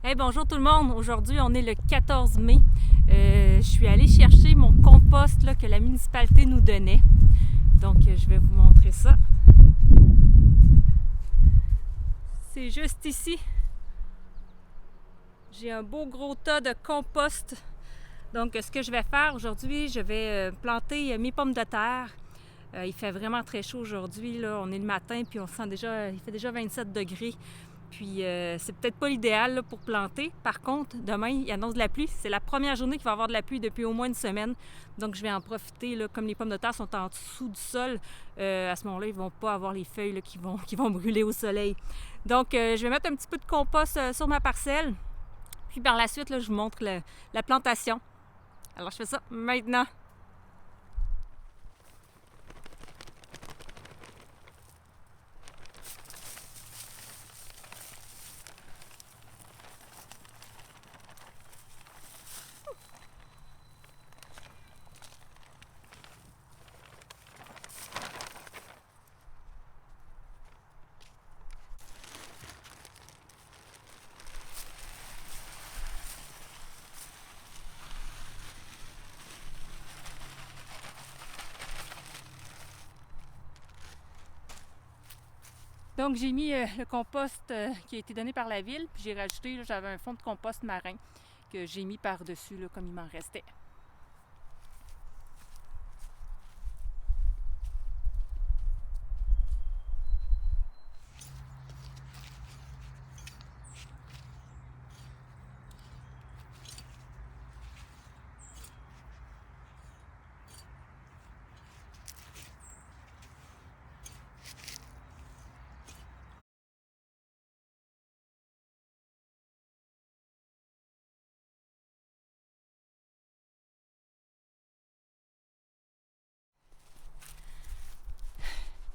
Hey, bonjour tout le monde! Aujourd'hui, on est le 14 mai. Je suis allée chercher mon compost là, que la municipalité nous donnait. Donc, je vais vous montrer ça. C'est juste ici. J'ai un beau gros tas de compost. Donc, ce que je vais faire aujourd'hui, je vais planter mes pommes de terre. Il fait vraiment très chaud aujourd'hui. Là. On est le matin, puis on sent déjà, il fait déjà 27 degrés. Puis c'est peut-être pas l'idéal là, pour planter. Par contre, demain, il annonce de la pluie. C'est la première journée qu'il va y avoir de la pluie depuis au moins une semaine. Donc je vais en profiter. Là, comme les pommes de terre sont en dessous du sol, à ce moment-là, ils vont pas avoir les feuilles là, qui vont brûler au soleil. Donc je vais mettre un petit peu de compost sur ma parcelle. Puis par la suite, là, je vous montre la plantation. Alors je fais ça maintenant. Donc j'ai mis le compost qui a été donné par la ville, puis j'ai rajouté, là, j'avais un fond de compost marin que j'ai mis par-dessus là, comme il m'en restait.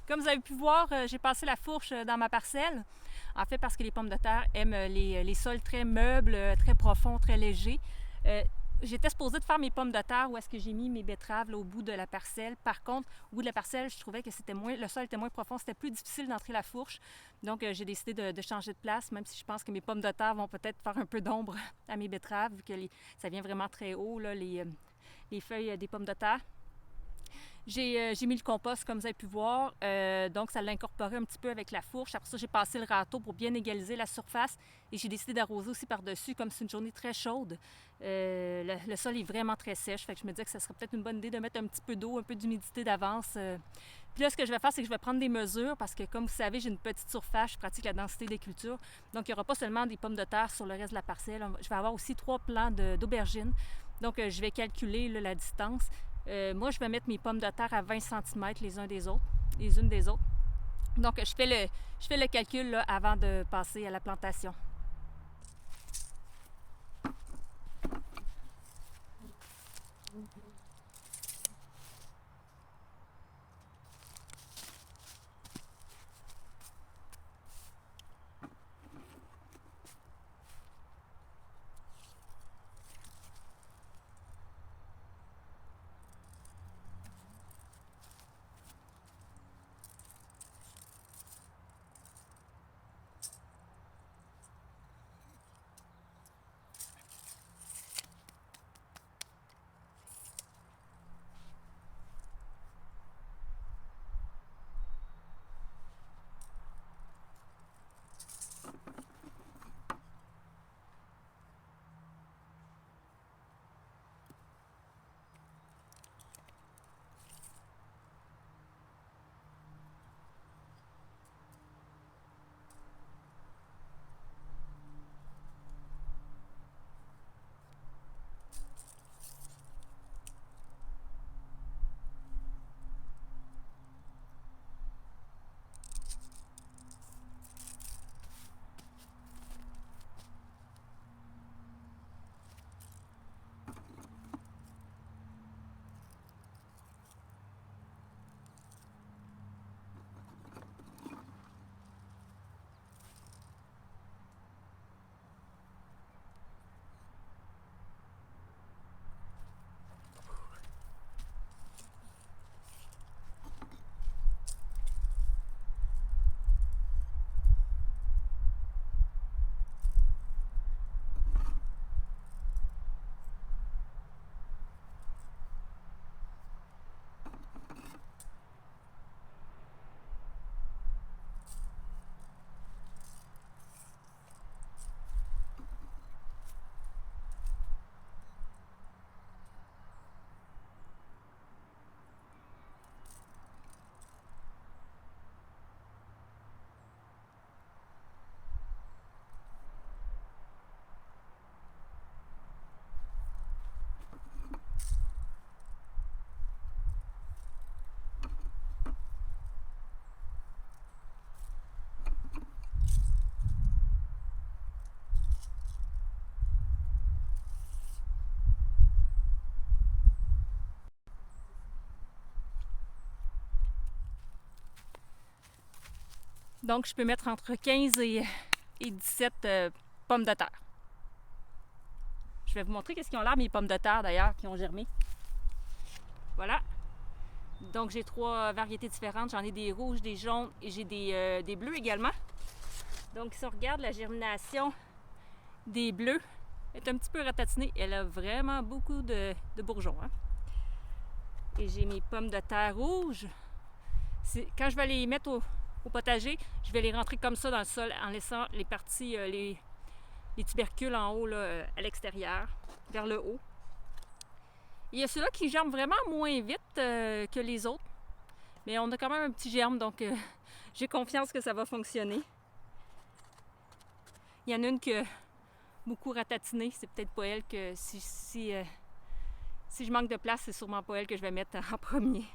Comme vous avez pu voir, j'ai passé la fourche dans ma parcelle. En fait, parce que les pommes de terre aiment les sols très meubles, très profonds, très légers. J'étais supposée de faire mes pommes de terre où est-ce que j'ai mis mes betteraves là, au bout de la parcelle. Par contre, au bout de la parcelle, je trouvais que le sol était moins profond, c'était plus difficile d'entrer la fourche. Donc, j'ai décidé de changer de place, même si je pense que mes pommes de terre vont peut-être faire un peu d'ombre à mes betteraves, vu que ça vient vraiment très haut, là, les feuilles des pommes de terre. J'ai mis le compost, comme vous avez pu voir, donc ça l'a incorporé un petit peu avec la fourche. Après ça, j'ai passé le râteau pour bien égaliser la surface et j'ai décidé d'arroser aussi par-dessus, comme c'est une journée très chaude. Le sol est vraiment très sèche, fait que je me disais que ça serait peut-être une bonne idée de mettre un petit peu d'eau, un peu d'humidité d'avance. Puis là, ce que je vais faire, c'est que je vais prendre des mesures parce que, comme vous savez, j'ai une petite surface, je pratique la densité des cultures. Donc, il n'y aura pas seulement des pommes de terre sur le reste de la parcelle. Je vais avoir aussi 3 plants d'aubergines. Donc, je vais calculer là, la distance. Moi, je vais mettre mes pommes de terre à 20 cm les unes des autres. Donc, je fais le calcul là, avant de passer à la plantation. Donc, je peux mettre entre 15 et 17 pommes de terre. Je vais vous montrer qu'est-ce qu'ils ont l'air, mes pommes de terre d'ailleurs, qui ont germé. Voilà. Donc, j'ai 3 variétés différentes. J'en ai des rouges, des jaunes et j'ai des bleus également. Donc, si on regarde la germination des bleus, elle est un petit peu ratatinée. Elle a vraiment beaucoup de bourgeons. Hein? Et j'ai mes pommes de terre rouges. Quand je vais les mettre au potager, je vais les rentrer comme ça dans le sol en laissant les parties, les tubercules en haut, là, à l'extérieur, vers le haut. Il y a ceux-là qui germent vraiment moins vite que les autres. Mais on a quand même un petit germe, donc j'ai confiance que ça va fonctionner. Il y en a une qui a beaucoup ratatiné. C'est peut-être pas elle que si je manque de place, c'est sûrement pas elle que je vais mettre en premier.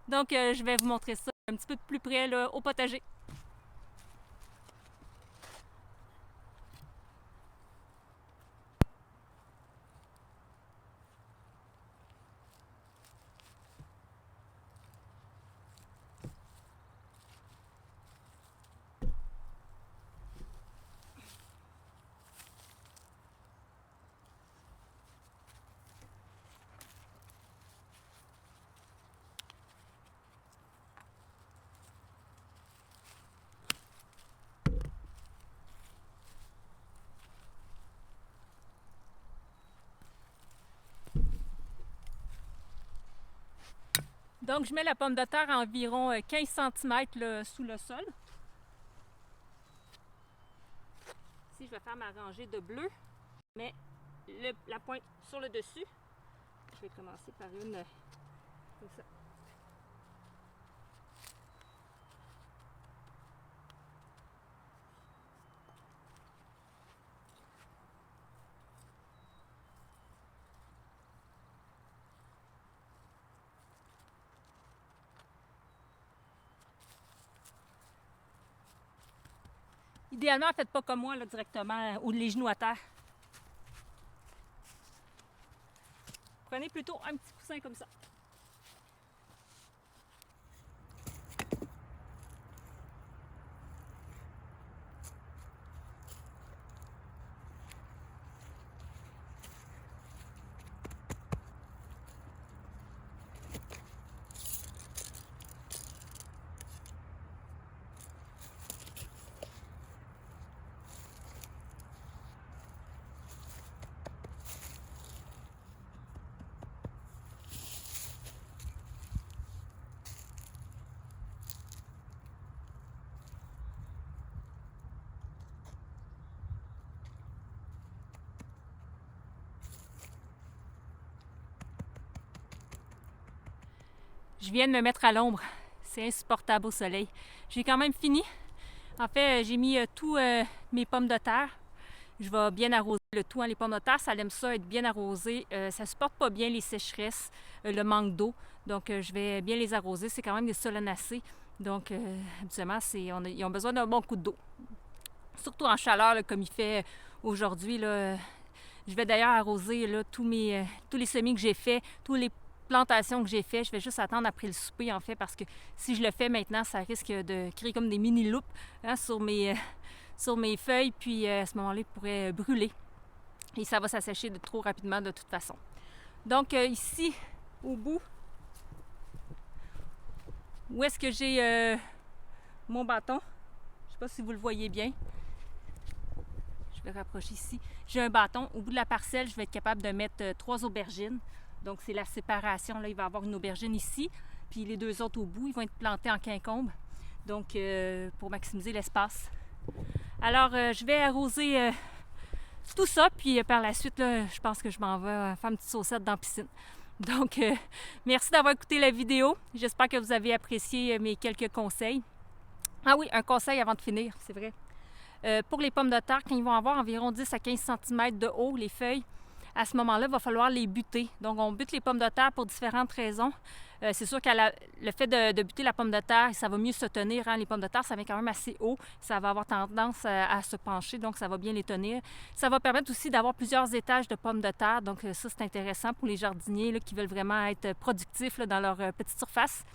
Donc je vais vous montrer ça un petit peu de plus près là, au potager. Donc, je mets la pomme de terre à environ 15 cm là, sous le sol. Ici, je vais faire ma rangée de bleu. Je mets la pointe sur le dessus. Je vais commencer par une comme ça. Idéalement, faites pas comme moi là, directement ou les genoux à terre. Prenez plutôt un petit coussin comme ça. Je viens de me mettre à l'ombre. C'est insupportable au soleil. J'ai quand même fini. En fait, j'ai mis tous mes pommes de terre. Je vais bien arroser le tout. Hein. Les pommes de terre, ça aime ça être bien arrosé. Ça ne supporte pas bien les sécheresses, le manque d'eau. Donc, je vais bien les arroser. C'est quand même des solanacées. Donc, habituellement, ils ont besoin d'un bon coup d'eau. Surtout en chaleur, là, comme il fait aujourd'hui. Là. Je vais d'ailleurs arroser là, tous les semis que j'ai faits, tous les plantations que j'ai fait, je vais juste attendre après le souper en fait parce que si je le fais maintenant, ça risque de créer comme des mini loupes hein, sur mes feuilles puis à ce moment-là, ils pourraient brûler et ça va s'assécher trop rapidement de toute façon. Donc ici, au bout, où est-ce que j'ai mon bâton? Je ne sais pas si vous le voyez bien. Je vais rapprocher ici. J'ai un bâton. Au bout de la parcelle, je vais être capable de mettre 3 aubergines. Donc, c'est la séparation. Là, il va y avoir une aubergine ici, puis les 2 autres au bout, ils vont être plantés en quincombe, donc pour maximiser l'espace. Alors, je vais arroser tout ça, puis par la suite, là, je pense que je m'en vais faire une petite saucette dans la piscine. Donc, merci d'avoir écouté la vidéo. J'espère que vous avez apprécié mes quelques conseils. Ah oui, un conseil avant de finir, c'est vrai. Pour les pommes de terre, quand ils vont avoir environ 10 à 15 cm de haut, les feuilles, à ce moment-là, il va falloir les buter. Donc, on bute les pommes de terre pour différentes raisons. C'est sûr que le fait de buter la pomme de terre, ça va mieux se tenir. Hein? Les pommes de terre, ça vient quand même assez haut. Ça va avoir tendance à se pencher, donc ça va bien les tenir. Ça va permettre aussi d'avoir plusieurs étages de pommes de terre. Donc, ça, c'est intéressant pour les jardiniers là, qui veulent vraiment être productifs là, dans leur petite surface.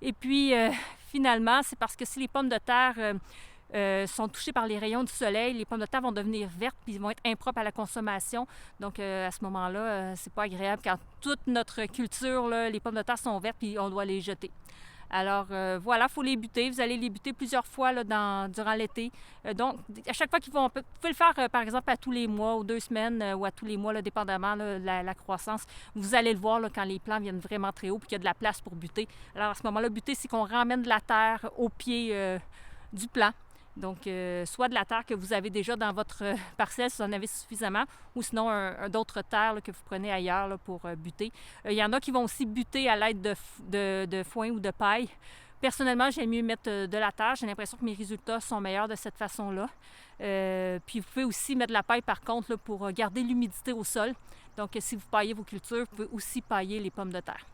Et puis, finalement, c'est parce que si les pommes de terre sont touchées par les rayons du soleil, les pommes de terre vont devenir vertes puis vont être impropres à la consommation. Donc, à ce moment-là, c'est pas agréable quand toute notre culture, là, les pommes de terre sont vertes puis on doit les jeter. Alors voilà, il faut les buter. Vous allez les buter plusieurs fois là, durant l'été. Donc, à chaque fois qu'ils vont... Vous pouvez le faire, par exemple, à tous les mois ou 2 semaines ou à tous les mois, là, dépendamment de la croissance. Vous allez le voir là, quand les plants viennent vraiment très haut et qu'il y a de la place pour buter. Alors, à ce moment-là, buter, c'est qu'on ramène de la terre au pied du plant. Donc, soit de la terre que vous avez déjà dans votre parcelle, si vous en avez suffisamment, ou sinon d'autres terres là, que vous prenez ailleurs là, pour buter. Il y en a qui vont aussi buter à l'aide de foin ou de paille. Personnellement, j'aime mieux mettre de la terre. J'ai l'impression que mes résultats sont meilleurs de cette façon-là. Puis vous pouvez aussi mettre de la paille, par contre, là, pour garder l'humidité au sol. Donc, si vous paillez vos cultures, vous pouvez aussi pailler les pommes de terre.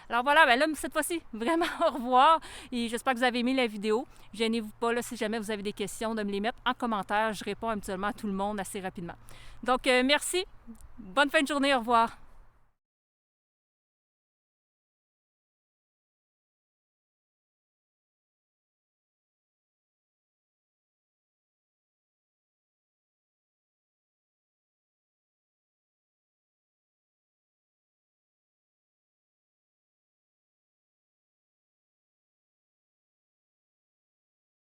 Alors voilà, ben là, cette fois-ci, vraiment au revoir et j'espère que vous avez aimé la vidéo. Gênez-vous pas, là, si jamais vous avez des questions, de me les mettre en commentaire. Je réponds habituellement à tout le monde assez rapidement. Donc, merci. Bonne fin de journée. Au revoir.